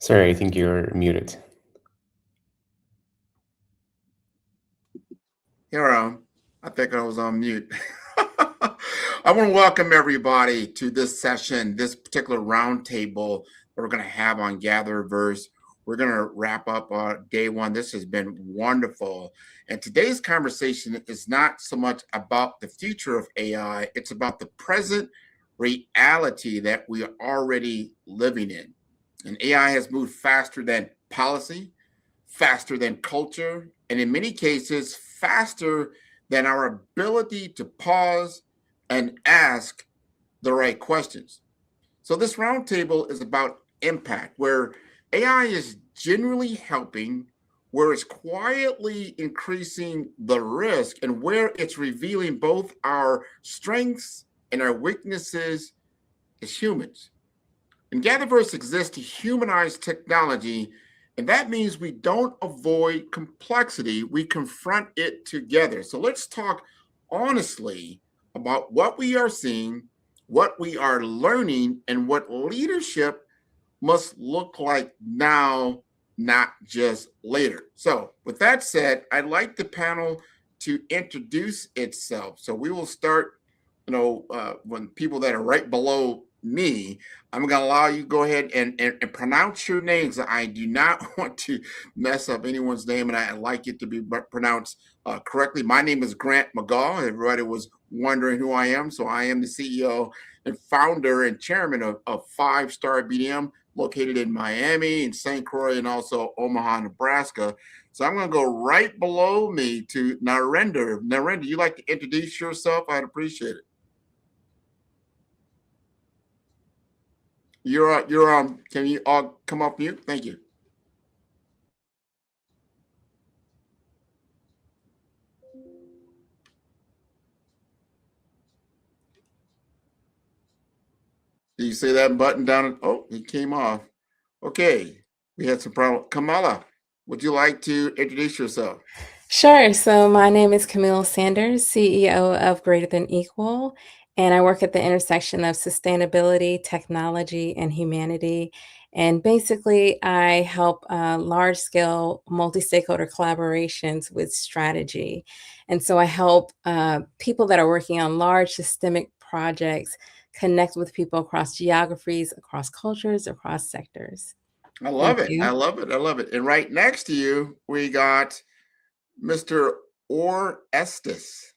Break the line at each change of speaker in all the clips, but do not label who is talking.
Sorry, I think you're muted.
Here I am. I think I was on mute. I want to welcome everybody to this session, this particular roundtable that we're going to have on GatherVerse. We're going to wrap up day one. This has been wonderful. And today's conversation is not so much about the future of AI, it's about the present reality that we are already living in. And AI has moved faster than policy, faster than culture, and in many cases, faster than our ability to pause and ask the right questions. So, this roundtable is about impact, where AI is generally helping, where it's quietly increasing the risk, and where it's revealing both our strengths and our weaknesses as humans. And GatherVerse exists to humanize technology, and that means we don't avoid complexity, we confront it together. So let's talk honestly about what we are seeing, what we are learning, and what leadership must look like now, not just later. So, with that said, I'd like the panel to introduce itself. So, we will start, when people that are right below me, I'm going to allow you to go ahead and pronounce your names. I do not want to mess up anyone's name, and I like it to be pronounced correctly. My name is Grant McGaw. Everybody was wondering who I am. So, I am the CEO and founder and chairman of Five Star BDM, located in Miami and St. Croix and also Omaha, Nebraska. So I'm going to go right below me to Narendra. Narendra, you like to introduce yourself? I'd appreciate it. You're on. Can you all come off mute? Thank you. Do you see that button down? Oh, he came off. Okay, we had some problem. Kamala, would you like to introduce yourself?
Sure. So my name is Camille Sanders, CEO of Greater Than Equal, and I work at the intersection of sustainability, technology, and humanity. And basically, I help large scale multi stakeholder collaborations with strategy. And so I help people that are working on large systemic projects connect with people across geographies, across cultures, across sectors.
I love
Thank
it. I
you.
love it. I love it. And right next to you, we got Mr. Orestes.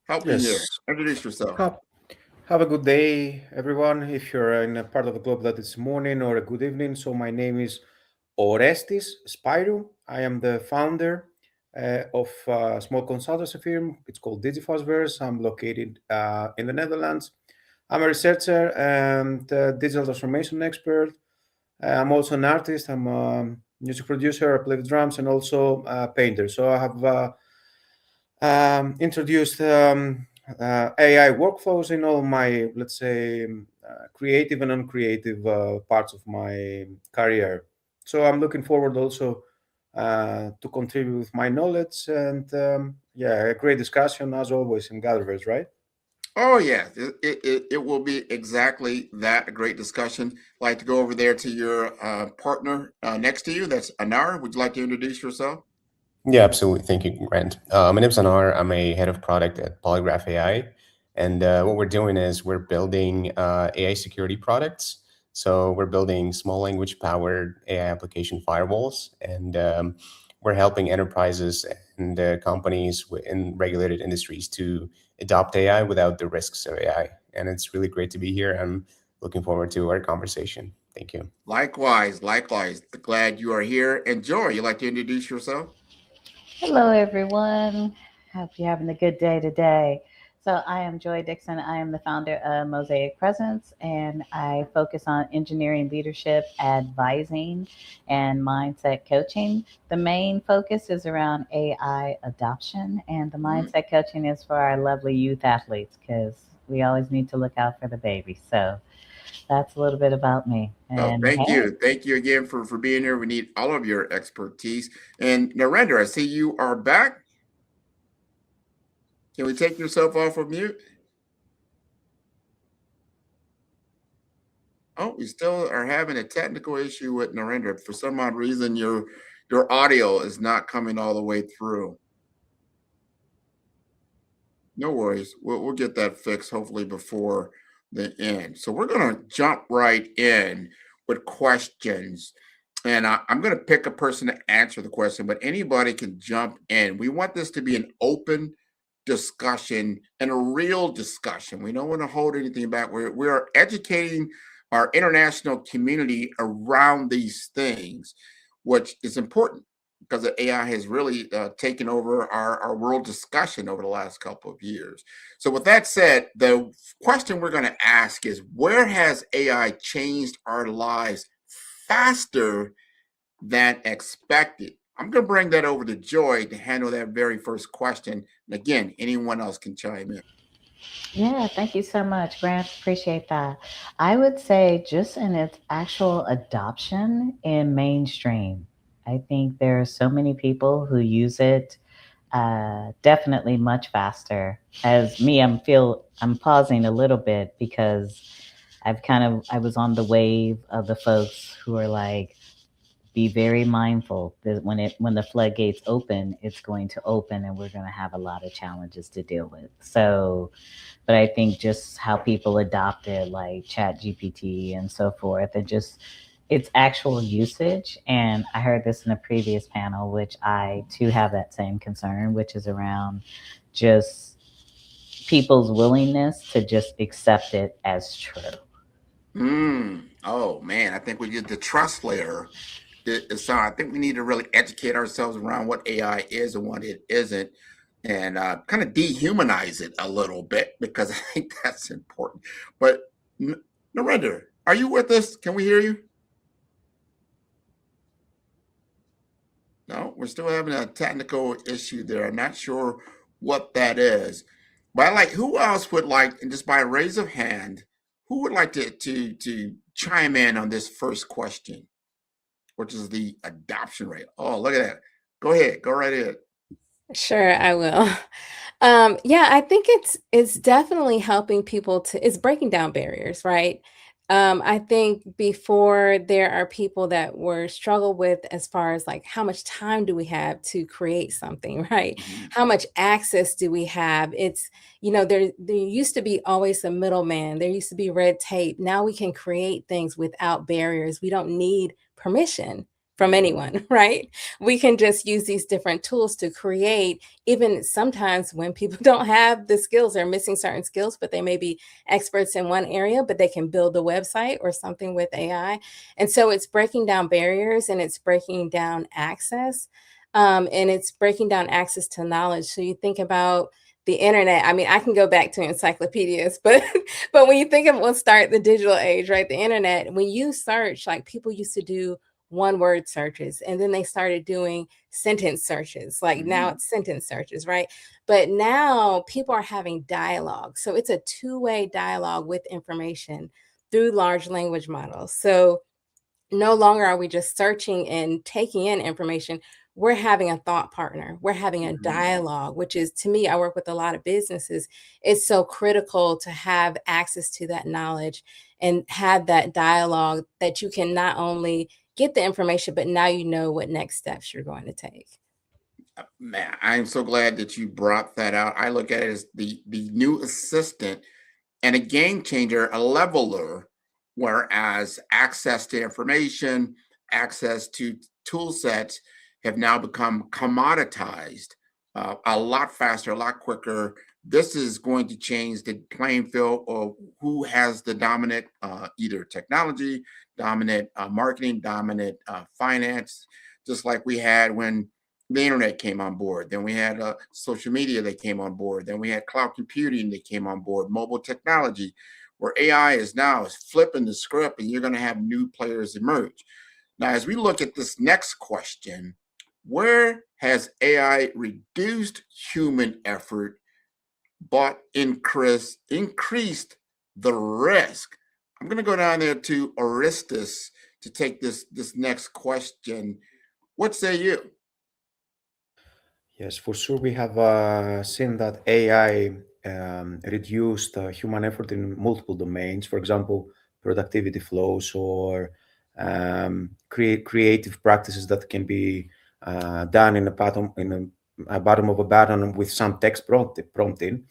Help me here.
Yes.
Introduce yourself.
Have a good day, everyone. If you're in a part of the globe that is morning or a good evening. So my name is Orestes Spyro. I am the founder of a small consultancy firm. It's called DigiFastverse. I'm located in the Netherlands. I'm a researcher and digital transformation expert. I'm also an artist. I'm a music producer. I play the drums and also a painter. So I have introduced AI workflows in all my, let's say, creative and uncreative parts of my career. So I'm looking forward also to contribute with my knowledge and yeah, a great discussion as always in GatherVerse, right?
Oh, yeah, it will be exactly that. A great discussion. I'd like to go over there to your partner next to you. That's Anar. Would you like to introduce yourself?
Yeah, absolutely. Thank you, Grant. My name's Anar. I'm a head of product at Polygraph AI. And what we're doing is we're building AI security products. So we're building small language powered AI application firewalls. And we're helping enterprises and companies in regulated industries to adopt AI without the risks of AI. And it's really great to be here. I'm looking forward to our conversation. Thank you.
Likewise, likewise. Glad you are here. And Joy, you'd like to introduce yourself?
Hello, everyone. Hope you're having a good day today. So, I am Joy Dixon. I am the founder of Mosaic Presence, and I focus on engineering leadership, advising, and mindset coaching. The main focus is around AI adoption, and the mindset coaching is for our lovely youth athletes because we always need to look out for the baby. So, that's a little bit about me.
Oh,
And
thank
hey,
you. Thank you again for being here. We need all of your expertise. And Narendra, I see you are back. Can we take yourself off of mute? Oh, we still are having a technical issue with Narendra. For some odd reason, your audio is not coming all the way through. No worries. We'll get that fixed hopefully before the end. So we're going to jump right in with questions. And I'm going to pick a person to answer the question, but anybody can jump in. We want this to be an open discussion and a real discussion. We don't want to hold anything back. We're educating our international community around these things, which is important because the AI has really taken over our world discussion over the last couple of years. So with that said, the question we're going to ask is, where has AI changed our lives faster than expected? I'm going to bring that over to Joy to handle that very first question. And again, anyone else can chime in.
Yeah, thank you so much, Grant. Appreciate that. I would say just in its actual adoption in mainstream. I think there are so many people who use it definitely much faster. As me, I'm pausing a little bit because I was on the wave of the folks who are like, be very mindful that when the floodgates open, it's going to open and we're going to have a lot of challenges to deal with. So, but I think just how people adopt it, like Chat GPT and so forth, and just its actual usage. And I heard this in a previous panel, which I too have that same concern, which is around just people's willingness to just accept it as true.
Oh man, I think we did the trust layer. So I think we need to really educate ourselves around what AI is and what it isn't, and kind of dehumanize it a little bit because I think that's important. But Narendra, are you with us? Can we hear you? No, we're still having a technical issue there. I'm not sure what that is. But who else would like, and just by a raise of hand, who would like to chime in on this first question, which is the adoption rate? Oh, look at that. Go ahead. Go right ahead.
Sure, I will. Yeah, I think it's definitely helping people it's breaking down barriers, right? I think before there are people that were struggle with as far as like how much time do we have to create something, right?
Mhm.
How much access do we have? There used to be always a middleman. There used to be red tape. Now we can create things without barriers. We don't need permission from anyone, right? We can just use these different tools to create, even sometimes when people don't have the skills, they're missing certain skills, but they may be experts in one area, but they can build a website or something with AI. And so it's breaking down barriers and it's breaking down access. And it's breaking down access to knowledge. So you think about the internet. I mean, I can go back to encyclopedias, but when you think of, let's start the digital age, right? The internet, when you search, like people used to do one word searches, and then they started doing sentence searches. Like now it's sentence searches, right? But now people are having dialogue. So it's a two-way dialogue with information through large language models. So no longer are we just searching and taking in information. We're having a thought partner. We're having a dialogue, which is, to me, I work with a lot of businesses. It's so critical to have access to that knowledge and have that dialogue that you can not only get the information, but now you know what next steps you're going to take.
Man, I am so glad that you brought that out. I look at it as the new assistant and a game changer, a leveler, whereas access to information, access to tool sets have now become commoditized a lot faster, a lot quicker. This is going to change the playing field of who has the dominant either technology, dominant marketing, dominant finance, just like we had when the internet came on board. Then we had social media that came on board. Then we had cloud computing that came on board, mobile technology, where AI is now is flipping the script, and you're going to have new players emerge. Now, as we look at this next question, where has AI reduced human effort but increased the risk? I'm going to go down there to Orestes to take this next question. What say you?
Yes, for sure. We have seen that AI reduced human effort in multiple domains. For example, productivity flows or creative practices that can be done in a bottom of a button with some text prompting.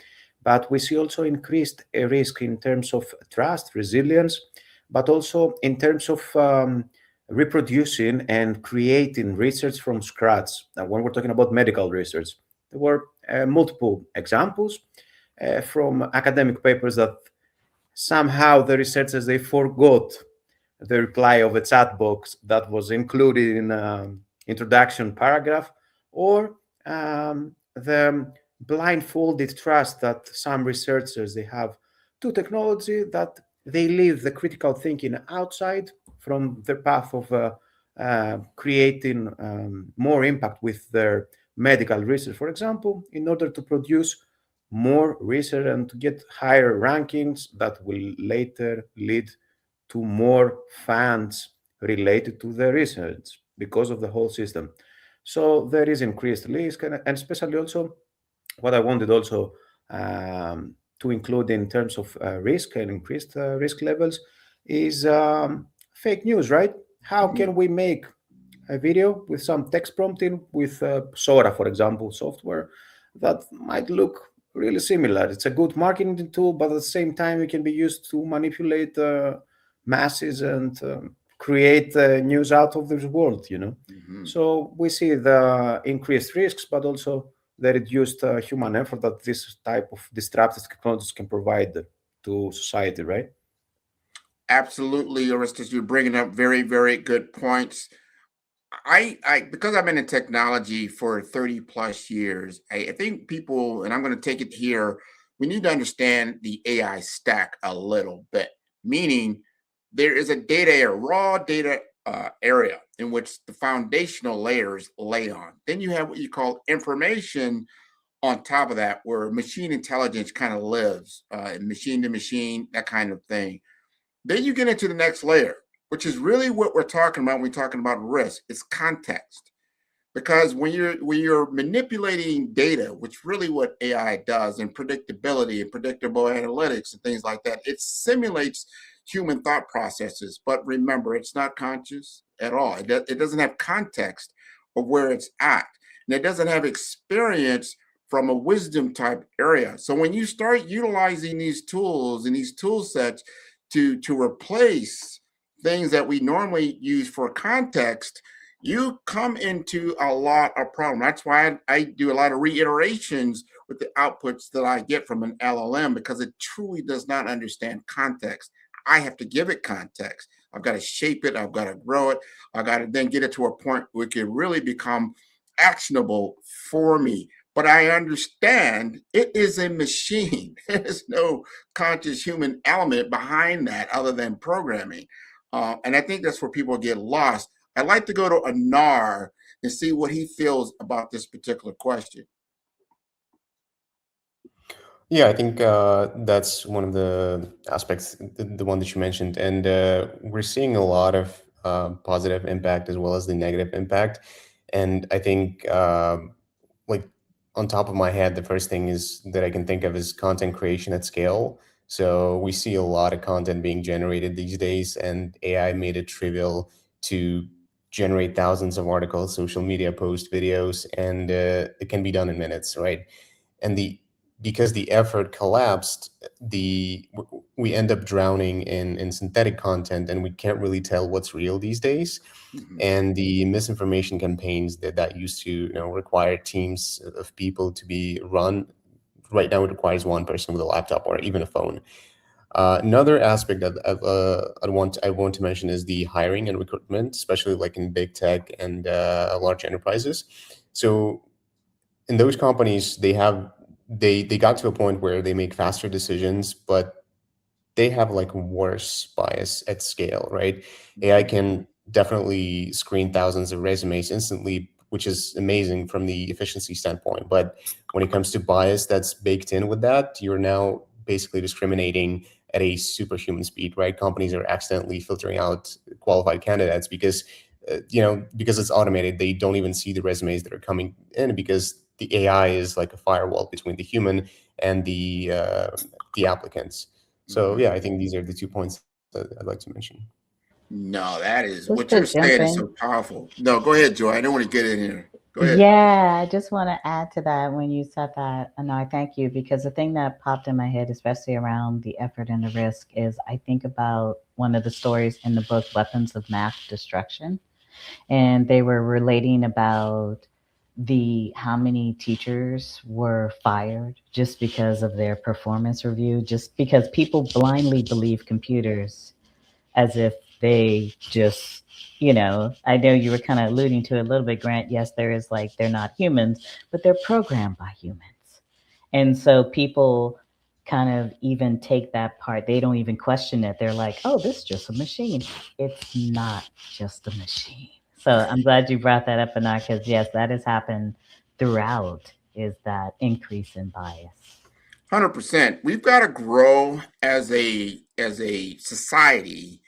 But we see also increased risk in terms of trust, resilience, but also in terms of reproducing and creating research from scratch. Now, when we're talking about medical research, there were multiple examples from academic papers that somehow the researchers they forgot the reply of a chat box that was included in introduction paragraph, or the blindfolded trust that some researchers they have to technology, that they leave the critical thinking outside from their path of creating more impact with their medical research, for example, in order to produce more research and to get higher rankings that will later lead to more funds related to the research because of the whole system. So there is increased risk, and especially also what I wanted also to include in terms of risk and increased risk levels is fake news, right? How can we make a video with some text prompting with Sora, for example, software that might look really similar? It's a good marketing tool, but at the same time, it can be used to manipulate masses and create news out of this world, you know. So we see the increased risks, but also the reduced human effort that this type of disruptive technologies can provide to society, right?
Absolutely, Orestes, you're bringing up very, very good points. I because I've been in technology for 30 plus years, I think people, and I'm going to take it here, we need to understand the AI stack a little bit, meaning there is a raw data area in which the foundational layers lay on. Then you have what you call information on top of that, where machine intelligence kind of lives, machine to machine, that kind of thing. Then you get into the next layer, which is really what we're talking about when we're talking about risk. It's context. Because when you're manipulating data, which really what AI does, and predictability and predictable analytics and things like that, it simulates human thought processes. But remember, it's not conscious at all. It doesn't have context of where it's at, and it doesn't have experience from a wisdom type area. So when you start utilizing these tools and these tool sets to replace things that we normally use for context, you come into a lot of problem. That's why I do a lot of reiterations with the outputs that I get from an LLM, because it truly does not understand context. I have to give it context. I've got to shape it. I've got to grow it. I've got to then get it to a point where it can really become actionable for me. But I understand it is a machine. There's no conscious human element behind that other than programming. And I think that's where people get lost. I'd like to go to Anar and see what he feels about this particular question.
Yeah, I think that's one of the aspects, the one that you mentioned, and we're seeing a lot of positive impact as well as the negative impact. And I think, like on top of my head, the first thing is that I can think of is content creation at scale. So we see a lot of content being generated these days, and AI made it trivial to generate thousands of articles, social media posts, videos, and it can be done in minutes, right? And because the effort collapsed, we end up drowning in synthetic content, and we can't really tell what's real these days. And the misinformation campaigns that used to require teams of people to be run, right now it requires one person with a laptop or even a phone. Another aspect that I want to mention is the hiring and recruitment, especially like in big tech and large enterprises. So in those companies, they got to a point where they make faster decisions, but they have like worse bias at scale, right? AI can definitely screen thousands of resumes instantly, which is amazing from the efficiency standpoint. But when it comes to bias that's baked in with that, you're now basically discriminating at a superhuman speed, right? Companies are accidentally filtering out qualified candidates because because it's automated. They don't even see the resumes that are coming in because the AI is like a firewall between the human and the applicants. So yeah, I think these are the 2 points I'd like to mention.
No, that is
Just
what
to
you're
jump
saying is
in.
so powerful. No, go ahead, Joy. I don't want to get in here. Go ahead.
Yeah, I just want to add to that when you said that, and I thank you, because the thing that popped in my head, especially around the effort and the risk, is I think about one of the stories in the book, Weapons of Math Destruction, and they were relating about how many teachers were fired just because of their performance review, just because people blindly believe computers as if they just, I know you were kind of alluding to it a little bit, Grant. Yes, there is like, they're not humans, but they're programmed by humans. And so people kind of even take that part. They don't even question it. They're like, oh, this is just a machine. It's not just a machine. So I'm glad you brought that up, Anar, because yes, that has happened throughout, is that increase in bias.
100%. We've got to grow as a society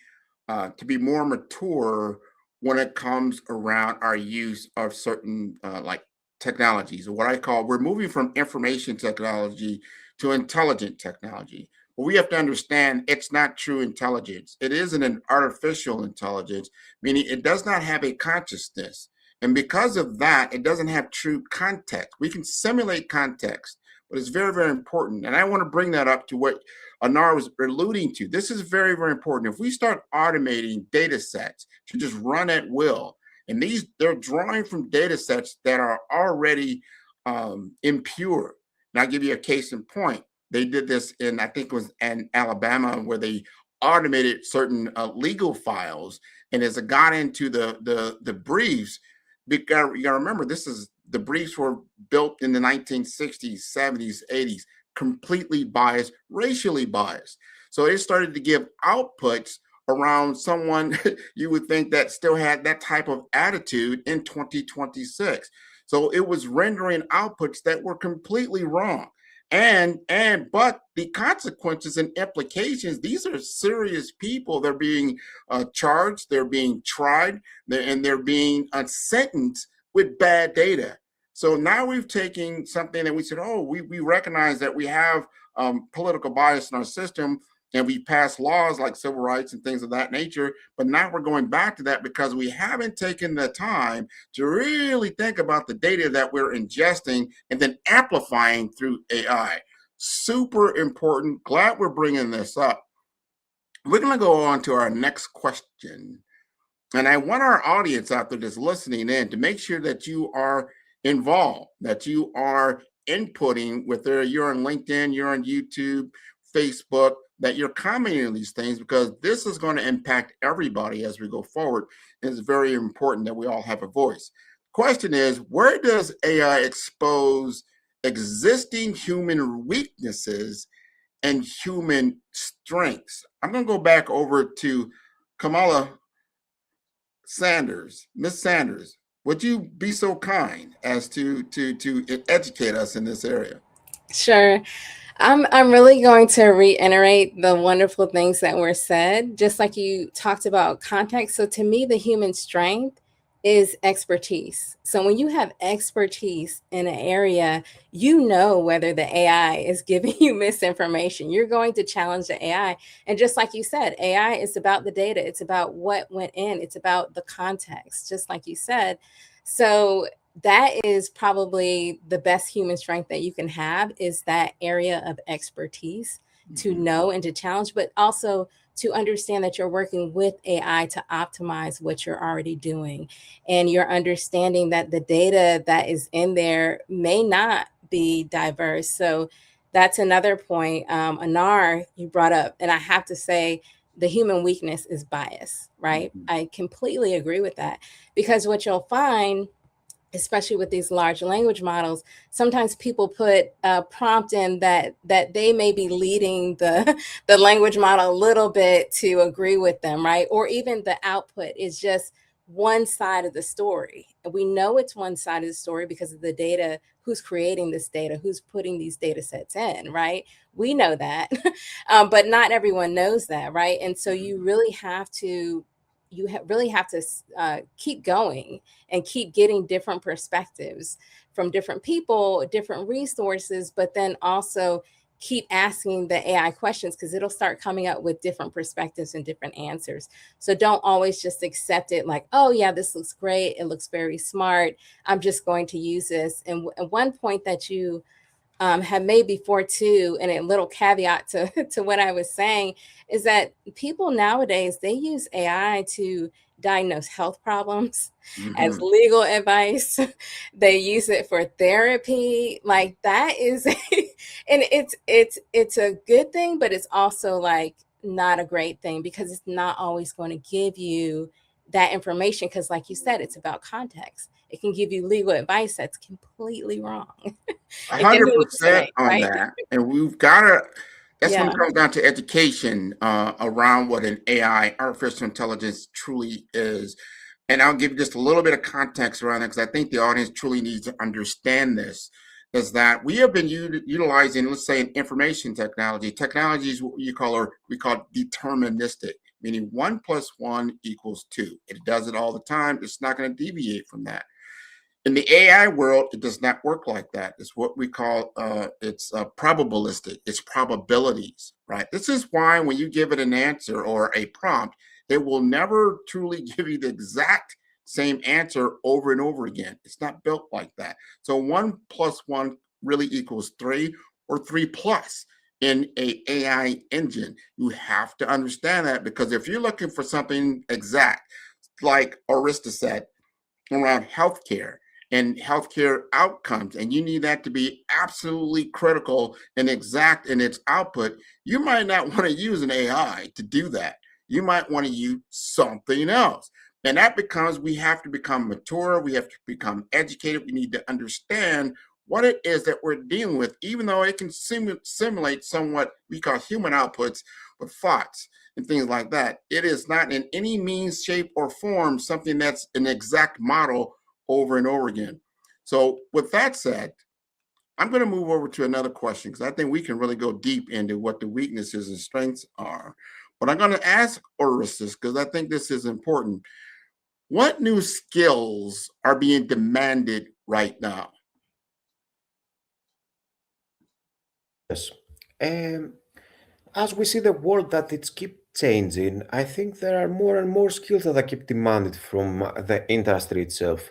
to be more mature when it comes around our use of certain like technologies, or what I call, we're moving from information technology to intelligent technology. But we have to understand it's not true intelligence. It isn't an artificial intelligence, meaning it does not have a consciousness. And because of that, it doesn't have true context. We can simulate context, but it's very, very important. And I want to bring that up to what Anar was alluding to. This is very, very important. If we start automating data sets to just run at will, and they're drawing from data sets that are already impure. And I'll give you a case in point. They did this in, I think it was in Alabama, where they automated certain legal files. And as it got into the briefs, you got to remember, the briefs were built in the 1960s, 70s, 80s, completely biased, racially biased. So it started to give outputs around someone you would think that still had that type of attitude in 2026. So it was rendering outputs that were completely wrong. But the consequences and implications, these are serious people. They're being charged, they're being tried, and they're being sentenced with bad data. So now we've taken something that we said, oh, we recognize that we have political bias in our system, and we pass laws like civil rights and things of that nature. But now we're going back to that because we haven't taken the time to really think about the data that we're ingesting and then amplifying through AI. Super important. Glad we're bringing this up. We're going to go on to our next question. And I want our audience out there that's listening in to make sure that you are involved, that you are inputting, whether you're on LinkedIn, you're on YouTube, Facebook, that you're commenting on these things, because this is going to impact everybody as we go forward. It's very important that we all have a voice. Question is, where does AI expose existing human weaknesses and human strengths? I'm going to go back over to Kamala Sanders. Miss Sanders, would you be so kind as to educate us in this area?
Sure. I'm really going to reiterate the wonderful things that were said, just like you talked about context. So to me, the human strength is expertise. So when you have expertise in an area, you know whether the AI is giving you misinformation. You're going to challenge the AI. And just like you said, AI is about the data. It's about what went in. It's about the context, just like you said. So that is probably the best human strength that you can have, is that area of expertise to know and to challenge, but also to understand that you're working with AI to optimize what you're already doing. And you're understanding that the data that is in there may not be diverse. So that's another point. Anar, you brought up, and I have to say, the human weakness is bias, right? I completely agree with that, because what you'll find, especially with these large language models, sometimes people put a prompt in that they may be leading the language model a little bit to agree with them, right? Or even the output is just one side of the story. We know it's one side of the story because of the data, who's creating this data, who's putting these data sets in, right? We know that, but not everyone knows that, right? And so you really have to keep going and keep getting different perspectives from different people, different resources, but then also keep asking the AI questions, because it'll start coming up with different perspectives and different answers. So don't always just accept it like, oh yeah, this looks great, it looks very smart, I'm just going to use this. And one point that you have made before too, and a little caveat to what I was saying, is that people nowadays, they use AI to diagnose health problems as legal advice. They use it for therapy. Like that is, and it's a good thing, but it's also like not a great thing, because it's not always going to give you that information. Because like you said, it's about context. It can give you legal advice that's completely wrong. It can
100%
hallucinate,
on
right?
that. And we've got to, that's when
Yeah.
it comes down to education around what an AI, artificial intelligence, truly is. And I'll give you just a little bit of context around that, because I think the audience truly needs to understand this, is that we have been utilizing, let's say, information technology. Technology is what we call deterministic, meaning 1 + 1 = 2. It does it all the time. It's not going to deviate from that. In the AI world, it does not work like that. It's what we call it's probabilistic. It's probabilities, right? This is why when you give it an answer or a prompt, it will never truly give you the exact same answer over and over again. It's not built like that. So 1 + 1 really equals 3 or 3+ in a AI engine. You have to understand that, because if you're looking for something exact, like Arista said, around healthcare and healthcare outcomes, and you need that to be absolutely critical and exact in its output, you might not want to use an AI to do that. You might want to use something else. And that becomes, we have to become mature, we have to become educated, we need to understand what it is that we're dealing with, even though it can simulate somewhat we call human outputs with thoughts and things like that. It is not in any means, shape, or form something that's an exact model over and over again. So with that said, I'm going to move over to another question, because I think we can really go deep into what the weaknesses and strengths are. But I'm going to ask Orestes, because I think this is important. What new skills are being demanded right now?
Yes. As we see the world that it's keep changing, I think there are more and more skills that are keep demanded from the industry itself.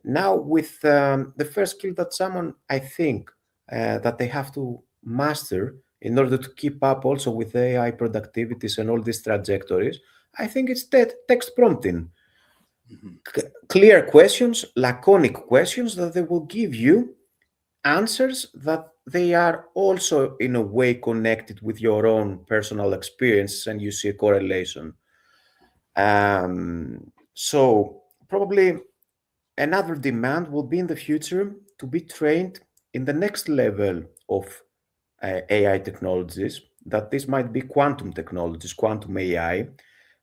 Now, with the first skill that someone, I think, that they have to master in order to keep up also with AI productivities and all these trajectories, I think it's text prompting. Clear questions, laconic questions that they will give you answers that they are also in a way connected with your own personal experience, and you see a correlation. So probably another demand will be in the future to be trained in the next level of AI technologies, that this might be quantum technologies, quantum AI,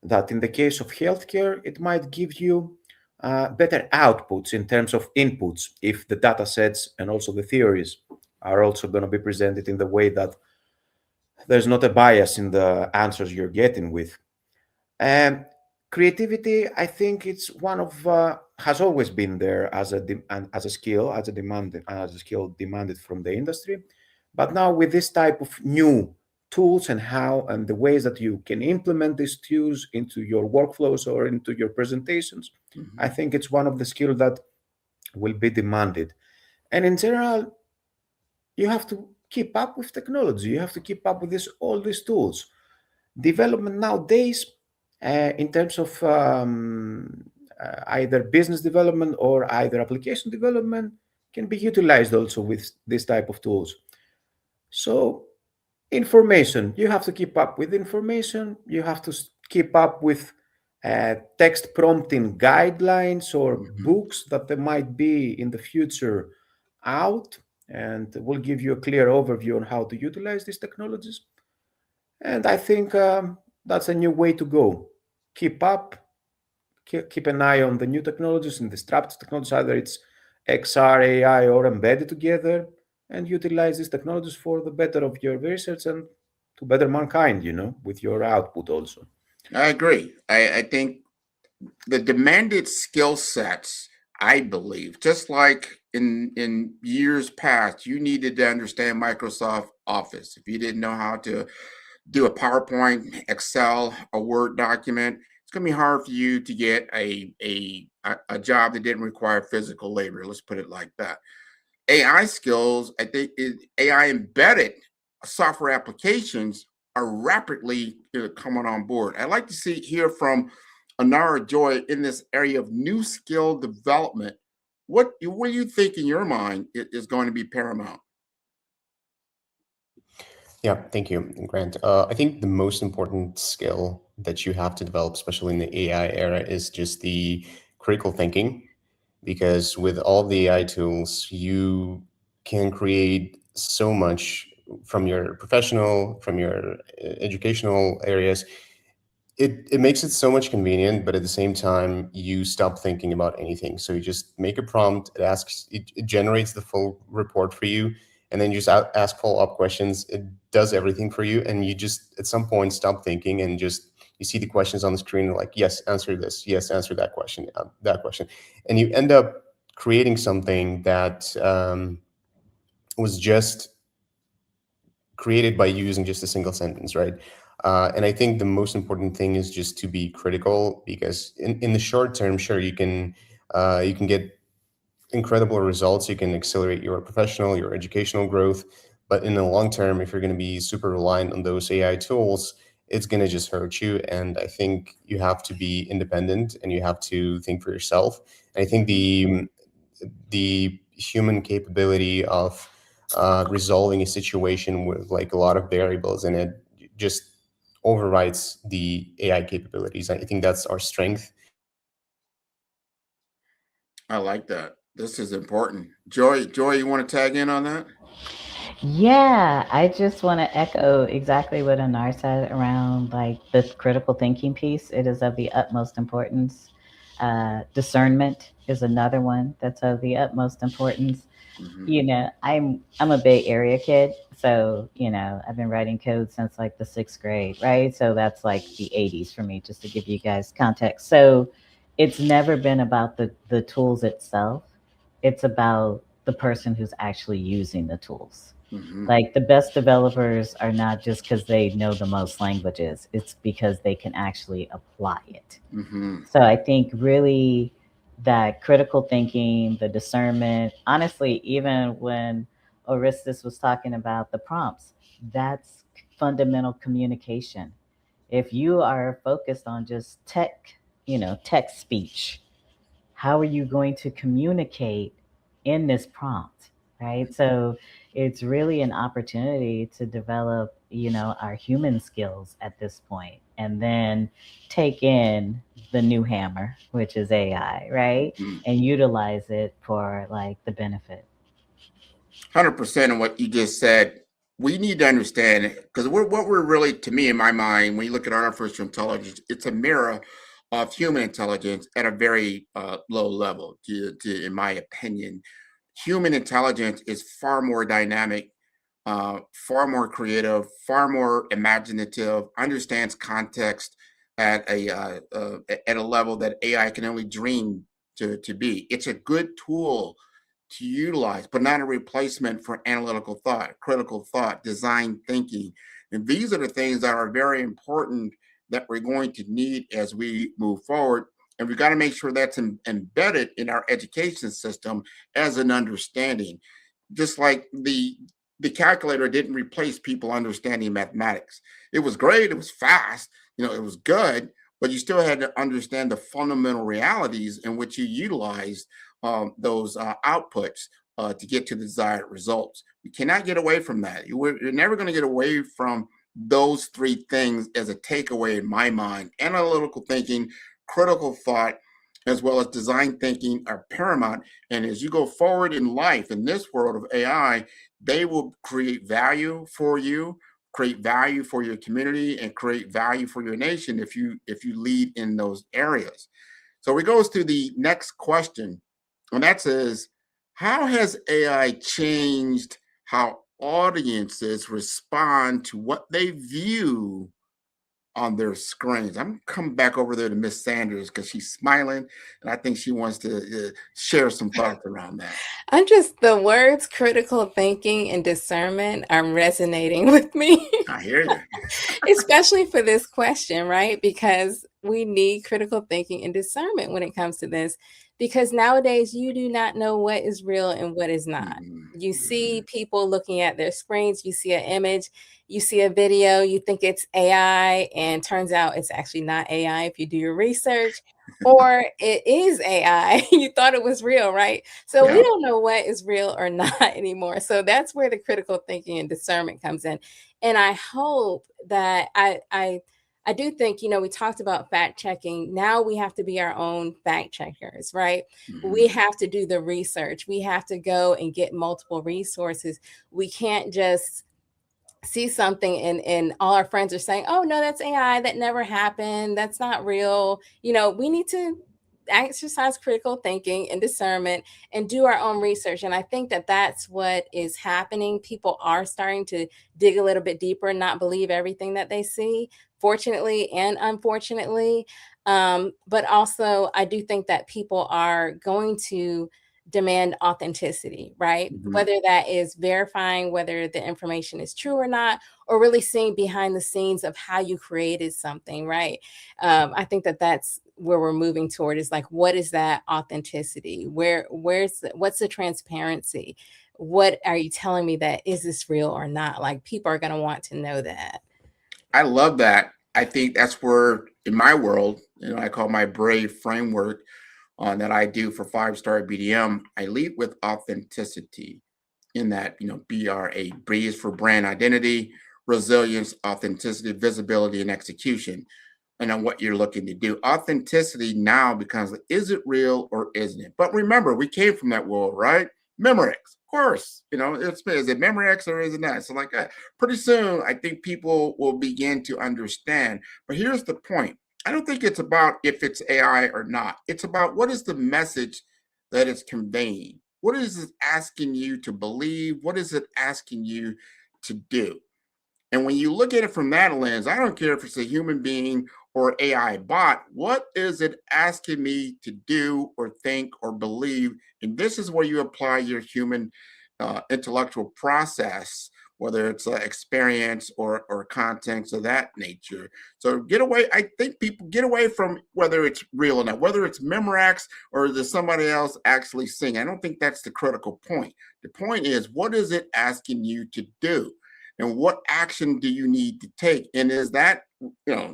that in the case of healthcare, it might give you better outputs in terms of inputs if the data sets and also the theories are also going to be presented in the way that there's not a bias in the answers you're getting with. And creativity, I think it's one of has always been there as a skill, as a skill demanded from the industry. But now with this type of new tools and how and the ways that you can implement these tools into your workflows or into your presentations, I think it's one of the skills that will be demanded. And in general, you have to keep up with technology. You have to keep up with all these tools. Development nowadays, in terms of either business development or either application development, can be utilized also with this type of tools. So information, you have to keep up with information. You have to keep up with text prompting guidelines or books that there might be in the future out, and will give you a clear overview on how to utilize these technologies. And I think that's a new way to go. Keep up, keep an eye on the new technologies and disruptive technologies, either it's XR, AI, or embedded together, and utilize these technologies for the better of your research and to better mankind, with your output also.
I agree. I think the demanded skill sets, I believe, just like in years past, you needed to understand Microsoft office. If you didn't know how to do a PowerPoint, Excel, a Word document, it's going to be hard for you to get a job that didn't require physical labor. Let's put it like that. AI skills, I think, AI embedded software applications are rapidly coming on board. I'd like to hear from Anara Joy in this area of new skill development. What do you think in your mind is going to be paramount?
Yeah, thank you, Grant. I think the most important skill that you have to develop, especially in the AI era, is just the critical thinking. Because with all the AI tools, you can create so much from your professional, from your educational areas. It makes it so much convenient, but at the same time, you stop thinking about anything. So you just make a prompt, it generates the full report for you, and then you just ask follow-up questions. It does everything for you, and you just at some point stop thinking and just you see the questions on the screen, like, yes, answer this, yes, answer that question, and you end up creating something that was just created by using just a single sentence, right? And I think the most important thing is just to be critical, because in the short term, sure, you can get incredible results. You can accelerate your professional, your educational growth. But in the long term, if you're going to be super reliant on those AI tools, it's going to just hurt you. And I think you have to be independent and you have to think for yourself. And I think the human capability of resolving a situation with like a lot of variables in it just overrides the AI capabilities. I think that's our strength.
I like that. This is important. Joy, you want to tag in on that?
Yeah, I just want to echo exactly what Anar said around like the critical thinking piece. It is of the utmost importance. Discernment is another one that's of the utmost importance.
Mm-hmm.
I'm a Bay Area kid, so I've been writing code since like the 6th grade, right? So that's like the 80s for me, just to give you guys context. So it's never been about the tools itself. It's about the person who's actually using the tools.
Mm-hmm.
Like the best developers are not just because they know the most languages, it's because they can actually apply it.
Mm-hmm.
So I think really that critical thinking, the discernment, honestly, even when Orestes was talking about the prompts, that's fundamental communication. If you are focused on just text speech, how are you going to communicate in this prompt, right? So it's really an opportunity to develop our human skills at this point, and then take in the new hammer, which is AI, right?
Mm-hmm.
And utilize it for like the benefit.
100% of what you just said. We need to understand, because what we're really, to me, in my mind, when you look at artificial intelligence, it's a mirror of human intelligence at a very low level. In my opinion, human intelligence is far more dynamic, far more creative, far more imaginative, understands context at a level that AI can only dream to be. It's a good tool to utilize, but not a replacement for analytical thought, critical thought, design thinking. And these are the things that are very important that we're going to need as we move forward. And we've got to make sure that's embedded in our education system as an understanding. Just like the calculator didn't replace people understanding mathematics. It was great, it was fast, it was good, but you still had to understand the fundamental realities in which you utilized those outputs to get to the desired results. You cannot get away from that. You're never going to get away from those three things as a takeaway in my mind. Analytical thinking, critical thought, as well as design thinking are paramount. And as you go forward in life, in this world of AI, they will create value for you, create value for your community, and create value for your nation if you lead in those areas. So we goes to the next question, and that says, how has AI changed how audiences respond to what they view on their screens. I'm coming back over there to Miss Sanders because she's smiling, and I think she wants to share some thoughts around that.
The words critical thinking and discernment are resonating with me.
I hear you.
Especially for this question, right? Because we need critical thinking and discernment when it comes to this. Because nowadays, you do not know what is real and what is not. You see people looking at their screens, you see an image, you see a video, you think it's AI, and turns out it's actually not AI if you do your research, or it is AI. You thought it was real, right? So we
Yeah.
don't know what is real or not anymore. So that's where the critical thinking and discernment comes in. And I hope that I do think, we talked about fact checking. Now we have to be our own fact checkers, right? We have to do the research. We have to go and get multiple resources. We can't just see something and all our friends are saying, oh no, that's AI, that never happened, that's not real. We need to exercise critical thinking and discernment and do our own research. And I think that that's what is happening. People are starting to dig a little bit deeper and not believe everything that they see, fortunately and unfortunately. But also I do think that people are going to demand authenticity, right? Whether that is verifying whether the information is true or not, or really seeing behind the scenes of how you created something, right? I think that that's where we're moving toward, is like, what is that authenticity? What's the transparency? What are you telling me, that is this real or not? Like, people are going to want to know that.
I love that. I think that's where, in my world, I call my BRAVE framework that I do for 5-star BDM. I lead with authenticity, in that, BRA, breathe for brand identity, resilience, authenticity, visibility, and execution, and on what you're looking to do. Authenticity now becomes, is it real or isn't it? But remember, we came from that world, right? Memorex, of course. Is it Memorex or is it not? So pretty soon, I think people will begin to understand. But here's the point. I don't think it's about if it's AI or not. It's about, what is the message that it's conveying? What is it asking you to believe? What is it asking you to do? And when you look at it from that lens, I don't care if it's a human being or AI bot, what is it asking me to do or think or believe? And this is where you apply your human intellectual process, whether it's experience or contents of that nature. So I think people get away from whether it's real or not, whether it's Memorex or there's somebody else actually singing. I don't think that's the critical point. The point is, what is it asking you to do? And what action do you need to take? And is that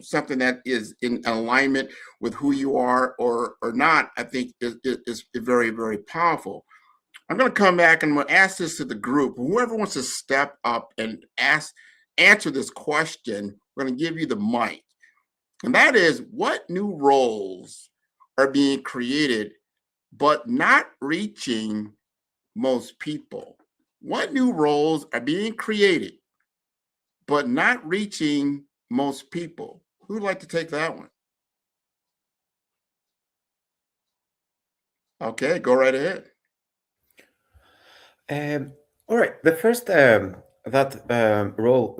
something that is in alignment with who you are or not? I think is very, very powerful. I'm going to come back and I'm going to ask this to the group. Whoever wants to step up and answer this question, we're going to give you the mic. And that is, what new roles are being created but not reaching most people? What new roles are being created but not reaching most people? Who'd like to take that one? Okay, go right ahead.
All right. The first role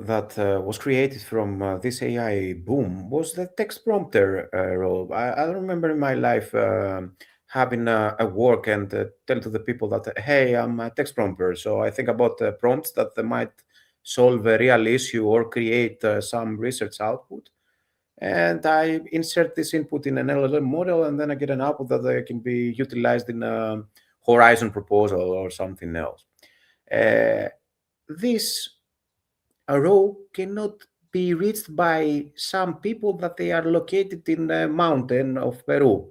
that was created from this AI boom was the text prompter role. I don't remember in my life having a work and tell to the people that, hey, I'm a text prompter. So I think about prompts that they might solve a real issue or create some research output. And I insert this input in an LLM model, and then I get an output that can be utilized in a horizon proposal or something else. This row cannot be reached by some people that they are located in the mountain of Peru,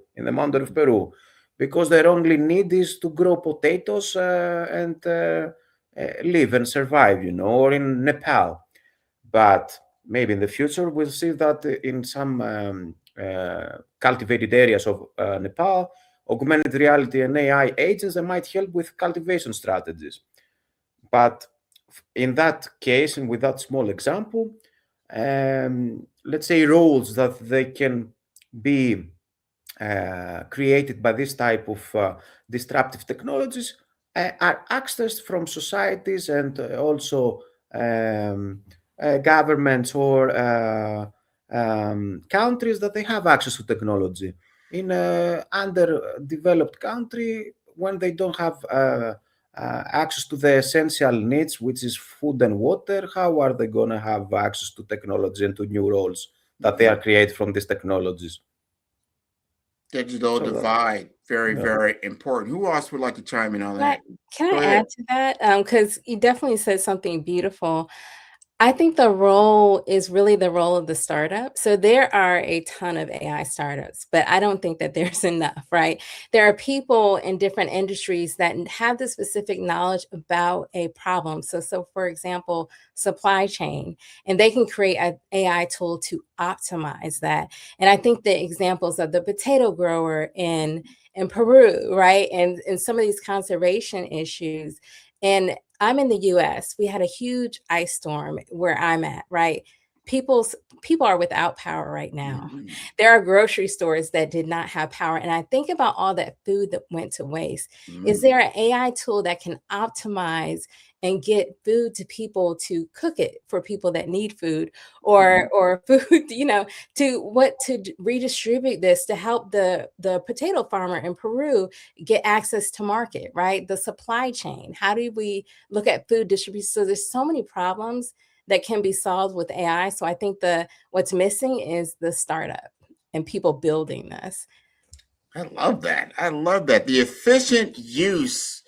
because their only need is to grow potatoes and live and survive, or in Nepal. But maybe in the future, we'll see that in some cultivated areas of Nepal, augmented reality and AI agents that might help with cultivation strategies. But in that case, and with that small example, let's say roles that they can be created by this type of disruptive technologies are accessed from societies and also governments or countries that they have access to technology. In underdeveloped country, when they don't have access to the essential needs, which is food and water, how are they going to have access to technology and to new roles that they are created from these technologies?
Digital divide, very, very important. Who else would like to chime in on that?
Can
Go
I
ahead.
add to that? Because you definitely said something beautiful. I think the role is really the role of the startup. So there are a ton of AI startups, but I don't think that there's enough, right? There are people in different industries that have the specific knowledge about a problem. So for example, supply chain, and they can create an AI tool to optimize that. And I think the examples of the potato grower in Peru, right? And some of these conservation issues. And I'm in the US. We had a huge ice storm where I'm at, right? People are without power right now. There are grocery stores that did not have power. And I think about all that food that went to waste. Is there an AI tool that can optimize and get food to people to cook it for people that need food, or food, to redistribute this to help the potato farmer in Peru get access to market, right? The supply chain. How do we look at food distribution? So there's so many problems that can be solved with AI. So I think what's missing is the startup and people building this.
I love that. I love that. The efficient use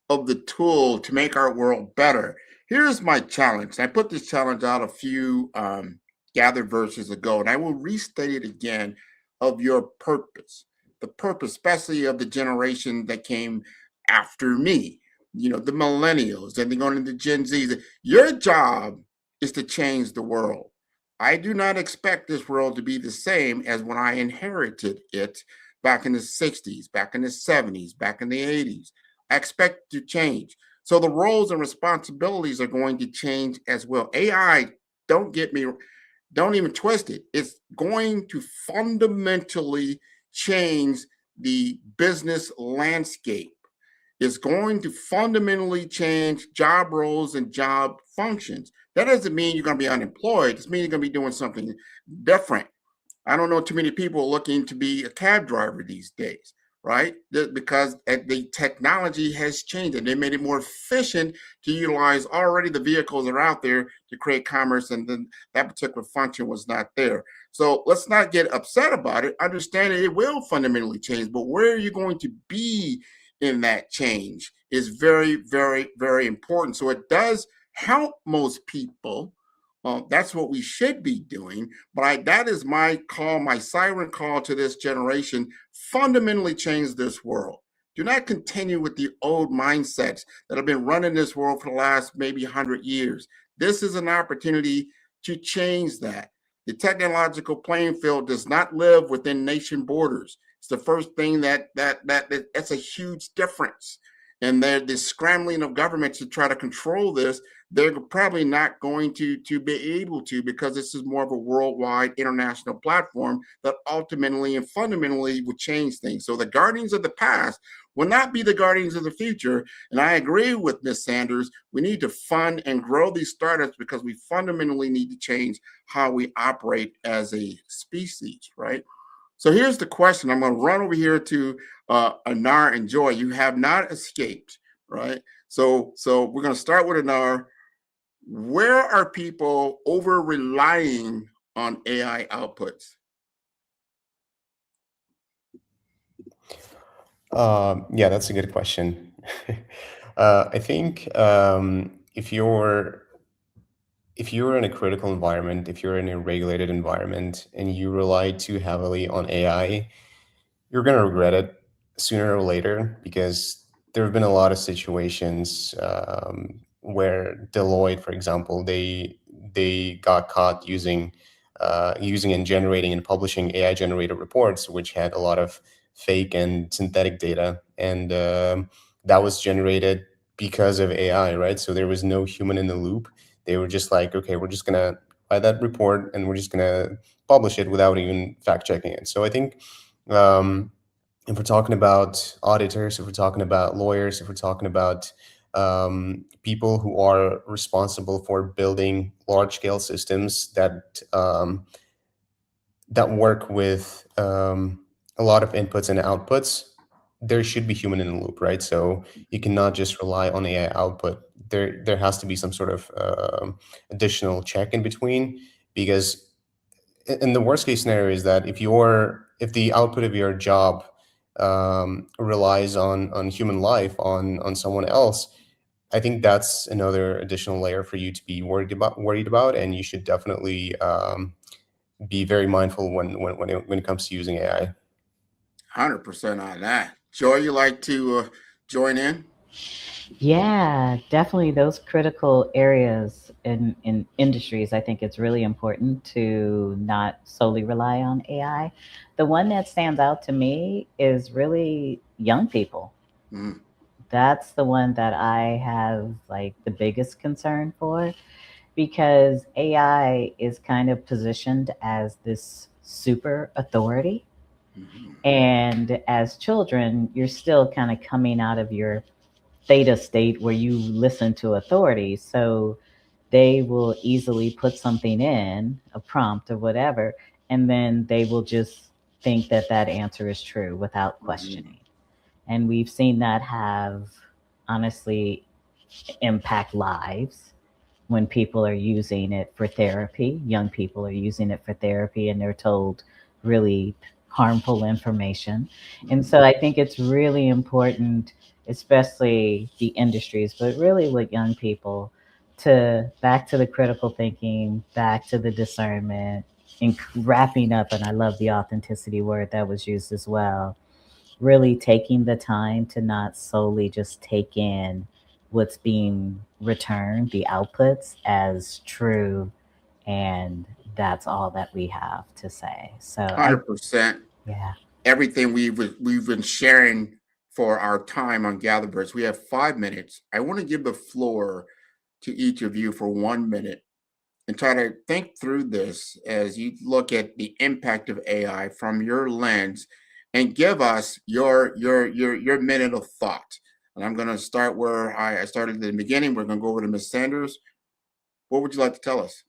of the tool to make our world better. Here's my challenge. I put this challenge out a few GatherVerses ago, and I will restate it again of your purpose. The purpose, especially of the generation that came after me, the millennials, and they're going into Gen Z. Your job is to change the world. I do not expect this world to be the same as when I inherited it back in the 60s, back in the 70s, back in the 80s. I expect to change. So the roles and responsibilities are going to change as well. AI, don't even twist it. It's going to fundamentally change the business landscape. It's going to fundamentally change job roles and job functions. That doesn't mean you're going to be unemployed. It means you're going to be doing something different. I don't know too many people looking to be a cab driver these days, right? Because the technology has changed and they made it more efficient to utilize already the vehicles that are out there to create commerce, and then that particular function was not there. So let's not get upset about it. Understand it will fundamentally change, but where are you going to be in that change is very, very, very important. So it does help most people. That's what we should be doing. But that is my call, my siren call to this generation. Fundamentally change this world. Do not continue with the old mindsets that have been running this world for the last maybe 100 years. This is an opportunity to change that. The technological playing field does not live within nation borders. It's the first thing that's a huge difference. And the scrambling of governments to try to control this, they're probably not going to be able to, because this is more of a worldwide international platform that ultimately and fundamentally would change things. So the guardians of the past will not be the guardians of the future. And I agree with Ms. Sanders. We need to fund and grow these startups because we fundamentally need to change how we operate as a species, right? So here's the question. I'm going to run over here to Anar and Joy. You have not escaped, right? So we're going to start with Anar. Where are people over relying on AI outputs?
Yeah, that's a good question. I think if you're in a critical environment, if you're in a regulated environment and you rely too heavily on AI, you're going to regret it sooner or later, because there have been a lot of situations where Deloitte, for example, they got caught using and generating and publishing AI generated reports, which had a lot of fake and synthetic data, and that was generated because of AI, right? So there was no human in the loop. They were just like, okay, we're just gonna buy that report and we're just gonna publish it without even fact checking it. So I think if we're talking about auditors, if we're talking about lawyers, if we're talking about people who are responsible for building large scale systems that that work with a lot of inputs and outputs, there should be human in the loop, right? So you cannot just rely on AI output. There has to be some sort of additional check in between, because in the worst case scenario is that if the output of your job relies on human life, on someone else, I think that's another additional layer for you to be worried about, and you should definitely be very mindful when it comes to using AI.
100% on that. Joy, you like to join in?
Yeah, definitely those critical areas in industries. I think it's really important to not solely rely on AI. The one that stands out to me is really young people.
Mm.
That's the one that I have like the biggest concern for, because AI is kind of positioned as this super authority.
Mhm.
And as children, you're still kind of coming out of your theta state where you listen to authority. So they will easily put something in, a prompt or whatever, and then they will just think that that answer is true without questioning. And we've seen that have honestly impact lives when people are using it for therapy. Young people are using it for therapy and they're told really harmful information. And so I think it's really important, especially the industries, but really with young people, to back to the critical thinking, back to the discernment, and wrapping up, and I love the authenticity word that was used as well, really taking the time to not solely just take in what's being returned, the outputs, as true, and that's all that we have to say. So
100%.
yeah.
Everything we've been sharing for our time on GatherVerse. We have 5 minutes. I want to give the floor to each of you for 1 minute and try to think through this as you look at the impact of AI from your lens, and give us your minute of thought. And I'm going to start where I started at the beginning. We're going to go over to Ms. Sanders. What would you like to tell us?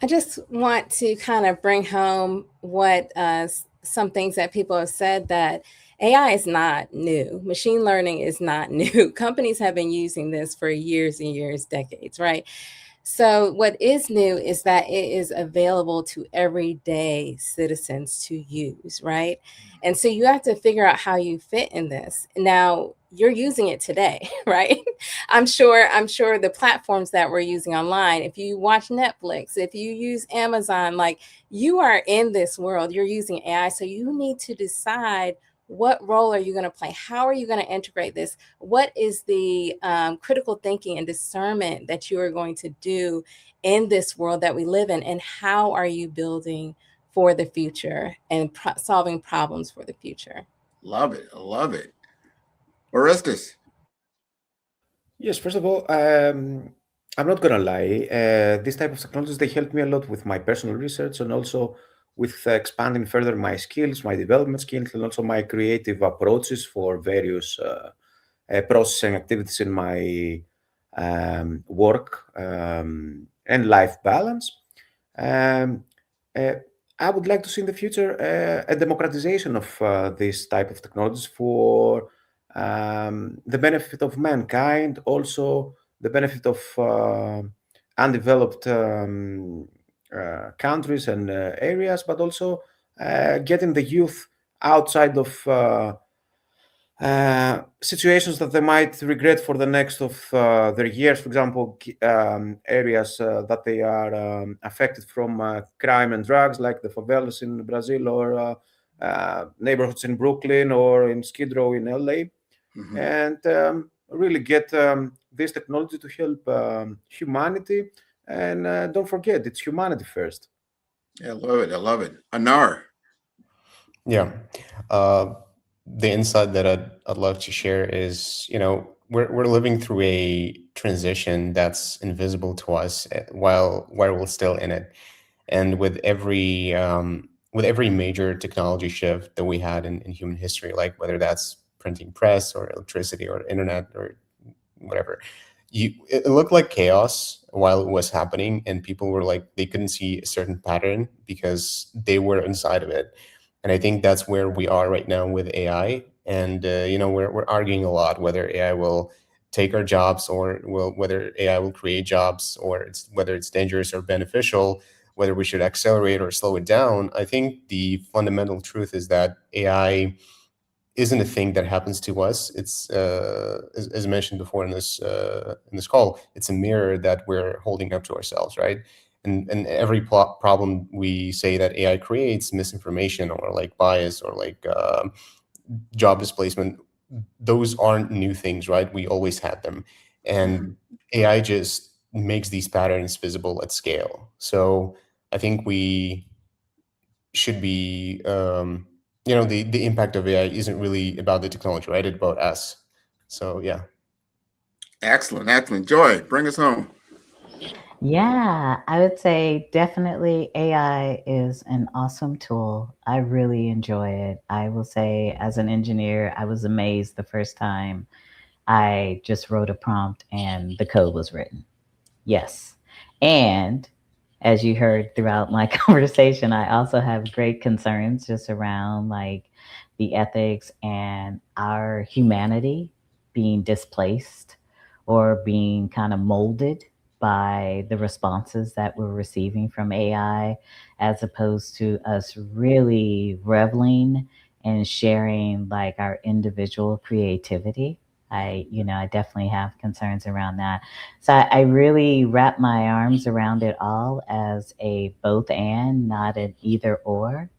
I just want to kind of bring home what some things that people have said, that AI is not new. Machine learning is not new. Companies have been using this for years and years, decades, right? So what is new is that it is available to everyday citizens to use, right? And so you have to figure out how you fit in this. Now, you're using it today, right? I'm sure the platforms that we're using online, if you watch Netflix, if you use Amazon, like, you are in this world, you're using AI. So you need to decide, what role are you going to play? How are you going to integrate this? What is the critical thinking and discernment that you are going to do in this world that we live in? And how are you building for the future and solving problems for the future?
Love it. I love it. Orestes.
Yes, first of all, I'm not gonna lie. These type of technologies, they help me a lot with my personal research and also with expanding further my skills, my development skills, and also my creative approaches for various processing activities in my work and life balance. Um, uh, I would like to see in the future a democratization of this type of technologies for the benefit of mankind, also the benefit of undeveloped countries and areas, but also getting the youth outside of situations that they might regret for the next of their years. For example, areas that they are affected from crime and drugs, like the favelas in Brazil, or neighborhoods in Brooklyn or in Skid Row in LA, and really get this technology to help humanity. And don't forget, it's humanity first.
I love it. I love it. Anar.
Yeah. The insight that I'd love to share is, we're living through a transition that's invisible to us while we're still in it. And with every major technology shift that we had in human history, like whether that's printing press or electricity or internet or whatever, it looked like chaos while it was happening, and people were like, they couldn't see a certain pattern because they were inside of it. And I think that's where we are right now with AI. And we're arguing a lot whether AI will take our jobs, or whether AI will create jobs, or whether it's dangerous or beneficial, whether we should accelerate or slow it down. I think the fundamental truth is that AI isn't a thing that happens to us. It's as mentioned before in this call, it's a mirror that we're holding up to ourselves, right? And every problem we say that AI creates, misinformation or like bias or like job displacement, those aren't new things, right? We always had them, and AI just makes these patterns visible at scale. So I think we should be the impact of AI isn't really about the technology, right? It's about us. So yeah.
Excellent. Joy, bring us home.
Yeah, I would say definitely AI is an awesome tool. I really enjoy it. I will say, as an engineer, I was amazed the first time I just wrote a prompt and the code was written. Yes. And as you heard throughout my conversation, I also have great concerns just around like the ethics and our humanity being displaced or being kind of molded by the responses that we're receiving from AI, as opposed to us really reveling and sharing like our individual creativity. I definitely have concerns around that. So I really wrap my arms around it all as a both and, not an either or.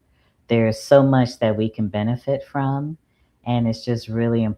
There's so much that we can benefit from, and it's just really important